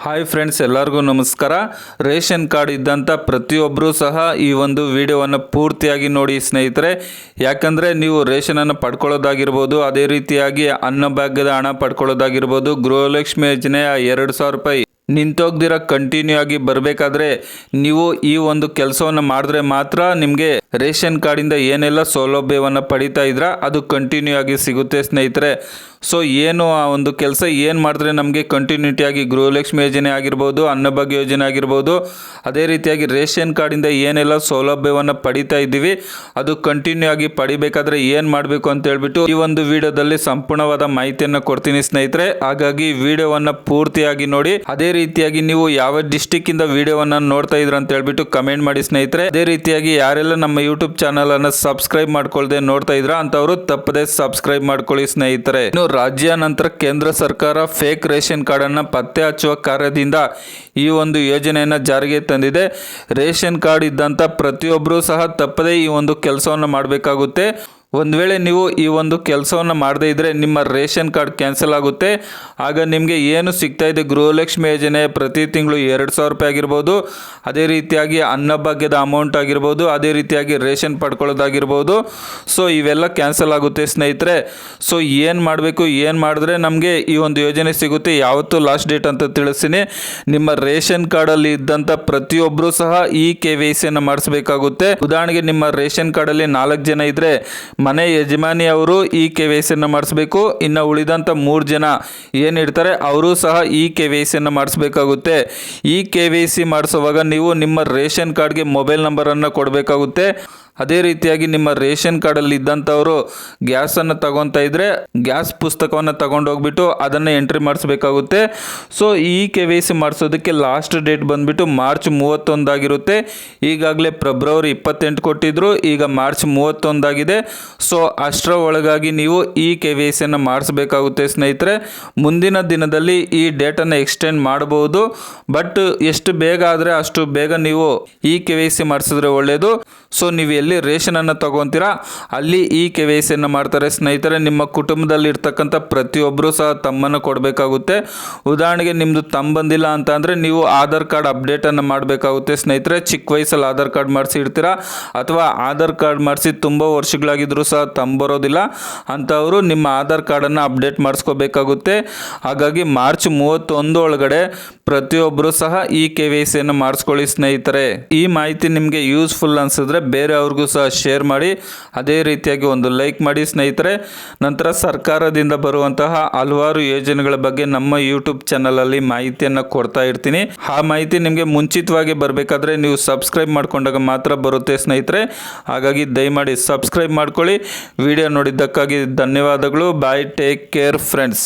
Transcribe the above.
Hi friends, ಎಲ್ಲರಿಗೂ ನಮಸ್ಕಾರ. Ration card ಇದ್ದಂಥ ಪ್ರತಿಯೊಬ್ಬರೂ ಸಹ ಈ ಒಂದು ವಿಡಿಯೋವನ್ನು ಪೂರ್ತಿಯಾಗಿ ನೋಡಿ ಸ್ನೇಹಿತರೆ. ಯಾಕಂದರೆ ನೀವು ರೇಷನನ್ನು ಪಡ್ಕೊಳ್ಳೋದಾಗಿರ್ಬೋದು, ಅದೇ ರೀತಿಯಾಗಿ ಅನ್ನಭಾಗ್ಯದ ಹಣ ಪಡ್ಕೊಳ್ಳೋದಾಗಿರ್ಬೋದು, ಗೃಹಲಕ್ಷ್ಮಿ ಯೋಜನೆಯ 2,000 ರೂಪಾಯಿ ನಿಂತೋಗ್ದಿರ ಕಂಟಿನ್ಯೂ ಆಗಿ ಬರಬೇಕಾದ್ರೆ ನೀವು ಈ ಒಂದು ಕೆಲಸವನ್ನು ಮಾಡಿದ್ರೆ ಮಾತ್ರ ನಿಮಗೆ ರೇಷನ್ ಕಾರ್ಡಿಂದ ಏನೆಲ್ಲ ಸೌಲಭ್ಯವನ್ನು ಪಡಿತಾ ಇದ್ರ ಅದು ಕಂಟಿನ್ಯೂ ಆಗಿ ಸಿಗುತ್ತೆ ಸ್ನೇಹಿತರೆ. ಸೊ ಏನು ಆ ಒಂದು ಕೆಲಸ ಏನು ಮಾಡಿದ್ರೆ ನಮಗೆ ಕಂಟಿನ್ಯೂಟಿಯಾಗಿ ಗೃಹಲಕ್ಷ್ಮಿ ಯೋಜನೆ ಆಗಿರ್ಬೋದು, ಅನ್ನಭಾಗ್ಯ ಯೋಜನೆ ಆಗಿರ್ಬೋದು, ಅದೇ ರೀತಿಯಾಗಿ ರೇಷನ್ ಕಾರ್ಡಿಂದ ಏನೆಲ್ಲ ಸೌಲಭ್ಯವನ್ನು ಪಡಿತಾ ಇದ್ದೀವಿ ಅದು ಕಂಟಿನ್ಯೂ ಆಗಿ ಪಡಿಬೇಕಾದ್ರೆ ಏನು ಮಾಡಬೇಕು ಅಂತ ಹೇಳ್ಬಿಟ್ಟು ಈ ಒಂದು ವಿಡಿಯೋದಲ್ಲಿ ಸಂಪೂರ್ಣವಾದ ಮಾಹಿತಿಯನ್ನು ಕೊಡ್ತೀನಿ ಸ್ನೇಹಿತರೆ. ಹಾಗಾಗಿ ವಿಡಿಯೋವನ್ನು ಪೂರ್ತಿಯಾಗಿ ನೋಡಿ. ಅದೇ ರೀತಿಯಾಗಿ ನೀವು ಯಾವ ಡಿಸ್ಟಿಕ್ ಇಂದ ವಿಡಿಯೋವನ್ನು ನೋಡ್ತಾ ಇದ್ರ ಅಂತ ಹೇಳ್ಬಿಟ್ಟು ಕಮೆಂಟ್ ಮಾಡಿ ಸ್ನೇಹಿತರೆ. ಅದೇ ರೀತಿಯಾಗಿ ಯಾರೆಲ್ಲ ನಮ್ಮ ಯೂಟ್ಯೂಬ್ ಚಾನಲ್ ಅನ್ನು ಸಬ್ಸ್ಕ್ರೈಬ್ ಮಾಡ್ಕೊಳ್ದೆ ನೋಡ್ತಾ ಇದ್ರ ಅಂತವರು ತಪ್ಪದೆ ಸಬ್ಸ್ಕ್ರೈಬ್ ಮಾಡ್ಕೊಳ್ಳಿ ಸ್ನೇಹಿತರೆ. ಇನ್ನು ರಾಜ್ಯ ನಂತರ ಕೇಂದ್ರ ಸರ್ಕಾರ ಫೇಕ್ ರೇಷನ್ ಕಾರ್ಡ್ ಅನ್ನು ಪತ್ತೆ ಹಚ್ಚುವ ಕಾರ್ಯದಿಂದ ಈ ಒಂದು ಯೋಜನೆಯನ್ನು ಜಾರಿಗೆ ತಂದಿದೆ. ರೇಷನ್ ಕಾರ್ಡ್ ಇದ್ದಂಥ ಪ್ರತಿಯೊಬ್ಬರೂ ಸಹ ತಪ್ಪದೆ ಈ ಒಂದು ಕೆಲಸವನ್ನು ಮಾಡಬೇಕಾಗುತ್ತೆ. ಒಂದು ವೇಳೆ ನೀವು ಈ ಒಂದು ಕೆಲಸವನ್ನು ಮಾಡದೇ ಇದ್ದರೆ ನಿಮ್ಮ ರೇಷನ್ ಕಾರ್ಡ್ ಕ್ಯಾನ್ಸಲ್ ಆಗುತ್ತೆ. ಆಗ ನಿಮಗೆ ಏನು ಸಿಗ್ತಾ ಇದೆ ಗೃಹಲಕ್ಷ್ಮಿ ಯೋಜನೆ ಪ್ರತಿ ತಿಂಗಳು 2,000 ರೂಪಾಯಿ ಆಗಿರ್ಬೋದು, ಅದೇ ರೀತಿಯಾಗಿ ಅನ್ನಭಾಗ್ಯದ ಅಮೌಂಟ್ ಆಗಿರ್ಬೋದು, ಅದೇ ರೀತಿಯಾಗಿ ರೇಷನ್ ಪಡ್ಕೊಳ್ಳೋದಾಗಿರ್ಬೋದು, ಸೊ ಇವೆಲ್ಲ ಕ್ಯಾನ್ಸಲ್ ಆಗುತ್ತೆ ಸ್ನೇಹಿತರೆ. ಸೊ ಏನು ಮಾಡಬೇಕು, ಏನು ಮಾಡಿದ್ರೆ ನಮಗೆ ಈ ಒಂದು ಯೋಜನೆ ಸಿಗುತ್ತೆ, ಯಾವತ್ತು ಲಾಸ್ಟ್ ಡೇಟ್ ಅಂತ ತಿಳಿಸ್ತೀನಿ. ನಿಮ್ಮ ರೇಷನ್ ಕಾರ್ಡಲ್ಲಿ ಇದ್ದಂಥ ಪ್ರತಿಯೊಬ್ಬರು ಸಹ ಈ KYCಯನ್ನು ಮಾಡಿಸ್ಬೇಕಾಗುತ್ತೆ. ಉದಾಹರಣೆಗೆ ನಿಮ್ಮ ರೇಷನ್ ಕಾರ್ಡಲ್ಲಿ 4 ಜನ ಇದ್ದರೆ ಮನೆ ಯಜಮಾನಿ ಅವರು ಈ KYCಯನ್ನು ಮಾಡಿಸ್ಬೇಕು. ಇನ್ನು ಉಳಿದಂಥ 3 ಜನ ಏನಿರ್ತಾರೆ ಅವರು ಸಹ ಈ KYCಯನ್ನು ಮಾಡಿಸ್ಬೇಕಾಗುತ್ತೆ. ಈ KYC ಮಾಡಿಸುವಾಗ ನೀವು ನಿಮ್ಮ ರೇಷನ್ ಕಾರ್ಡ್ಗೆ ಮೊಬೈಲ್ ನಂಬರನ್ನು ಕೊಡಬೇಕಾಗುತ್ತೆ. ಅದೇ ರೀತಿಯಾಗಿ ನಿಮ್ಮ ರೇಷನ್ ಕಾರ್ಡಲ್ಲಿ ಇದ್ದಂಥವರು ಗ್ಯಾಸನ್ನು ತಗೊತಾ ಇದ್ದರೆ ಗ್ಯಾಸ್ ಪುಸ್ತಕವನ್ನು ತಗೊಂಡು ಹೋಗ್ಬಿಟ್ಟು ಅದನ್ನು ಎಂಟ್ರಿ ಮಾಡಿಸ್ಬೇಕಾಗುತ್ತೆ. ಸೊ ಈ KYC ಮಾಡಿಸೋದಕ್ಕೆ ಲಾಸ್ಟ್ ಡೇಟ್ ಬಂದುಬಿಟ್ಟು ಮಾರ್ಚ್ 31 ಆಗಿರುತ್ತೆ. ಈಗಾಗಲೇ ಫೆಬ್ರವರಿ 28 ಕೊಟ್ಟಿದ್ರು, ಈಗ ಮಾರ್ಚ್ 31 ಆಗಿದೆ. ಸೊ ಅಷ್ಟರ ಒಳಗಾಗಿ ನೀವು ಈ KYCಯನ್ನು ಮಾಡಿಸ್ಬೇಕಾಗುತ್ತೆ ಸ್ನೇಹಿತರೆ. ಮುಂದಿನ ದಿನದಲ್ಲಿ ಈ ಡೇಟನ್ನು ಎಕ್ಸ್ಟೆಂಡ್ ಮಾಡಬಹುದು, ಬಟ್ ಎಷ್ಟು ಬೇಗ ಆದರೆ ಅಷ್ಟು ಬೇಗ ನೀವು ಈ KYC ಮಾಡಿಸಿದ್ರೆ ಒಳ್ಳೆಯದು. ಸೊ ನೀವು ಎಲ್ಲಿ ರೇಷನನ್ನು ತಗೊತೀರಾ ಅಲ್ಲಿ ಈ KYCಯನ್ನು ಮಾಡ್ತಾರೆ ಸ್ನೇಹಿತರೆ. ನಿಮ್ಮ ಕುಟುಂಬದಲ್ಲಿ ಇರ್ತಕ್ಕಂಥ ಪ್ರತಿಯೊಬ್ಬರು ಸಹ ತಮ್ಮನ್ನು ಕೊಡಬೇಕಾಗುತ್ತೆ. ಉದಾಹರಣೆಗೆ ನಿಮ್ಮದು ತಮ್ಮ ಬಂದಿಲ್ಲ ಅಂತ ಅಂದರೆ ನೀವು ಆಧಾರ್ ಕಾರ್ಡ್ ಅಪ್ಡೇಟನ್ನು ಮಾಡಬೇಕಾಗುತ್ತೆ ಸ್ನೇಹಿತರೆ. ಚಿಕ್ಕ ವಯಸ್ಸಲ್ಲಿ ಆಧಾರ್ ಕಾರ್ಡ್ ಮಾಡಿಸಿ ಇಡ್ತೀರಾ, ಅಥವಾ ಆಧಾರ್ ಕಾರ್ಡ್ ಮಾಡಿಸಿ ತುಂಬ ವರ್ಷಗಳಾಗಿದ್ದರೂ ಸಹ ತಮ್ಮ ಬರೋದಿಲ್ಲ ಅಂಥವರು ನಿಮ್ಮ ಆಧಾರ್ ಕಾರ್ಡನ್ನು ಅಪ್ಡೇಟ್ ಮಾಡಿಸ್ಕೋಬೇಕಾಗುತ್ತೆ. ಹಾಗಾಗಿ ಮಾರ್ಚ್ 31 ಒಳಗಡೆ ಪ್ರತಿಯೊಬ್ಬರು ಸಹ ಈ KYCಯನ್ನು ಮಾಡಿಸ್ಕೊಳ್ಳಿ ಸ್ನೇಹಿತರೆ. ಈ ಮಾಹಿತಿ ನಿಮಗೆ ಯೂಸ್ಫುಲ್ ಅನಿಸಿದ್ರೆ ಬೇರೆಯವ್ರಿಗೂ ಸಹ ಶೇರ್ ಮಾಡಿ, ಅದೇ ರೀತಿಯಾಗಿ ಒಂದು ಲೈಕ್ ಮಾಡಿ ಸ್ನೇಹಿತರೆ. ನಂತರ ಸರ್ಕಾರದಿಂದ ಬರುವಂತಹ ಹಲವಾರು ಯೋಜನೆಗಳ ಬಗ್ಗೆ ನಮ್ಮ ಯೂಟ್ಯೂಬ್ ಚಾನಲಲ್ಲಿ ಮಾಹಿತಿಯನ್ನು ಕೊಡ್ತಾ ಇರ್ತೀನಿ. ಆ ಮಾಹಿತಿ ನಿಮಗೆ ಮುಂಚಿತವಾಗಿ ಬರಬೇಕಾದ್ರೆ ನೀವು ಸಬ್ಸ್ಕ್ರೈಬ್ ಮಾಡಿಕೊಂಡಾಗ ಮಾತ್ರ ಬರುತ್ತೆ ಸ್ನೇಹಿತರೆ. ಹಾಗಾಗಿ ದಯಮಾಡಿ ಸಬ್ಸ್ಕ್ರೈಬ್ ಮಾಡ್ಕೊಳ್ಳಿ. ವಿಡಿಯೋ ನೋಡಿದ್ದಕ್ಕಾಗಿ ಧನ್ಯವಾದಗಳು. ಬಾಯ್, ಟೇಕ್ ಕೇರ್ ಫ್ರೆಂಡ್ಸ್.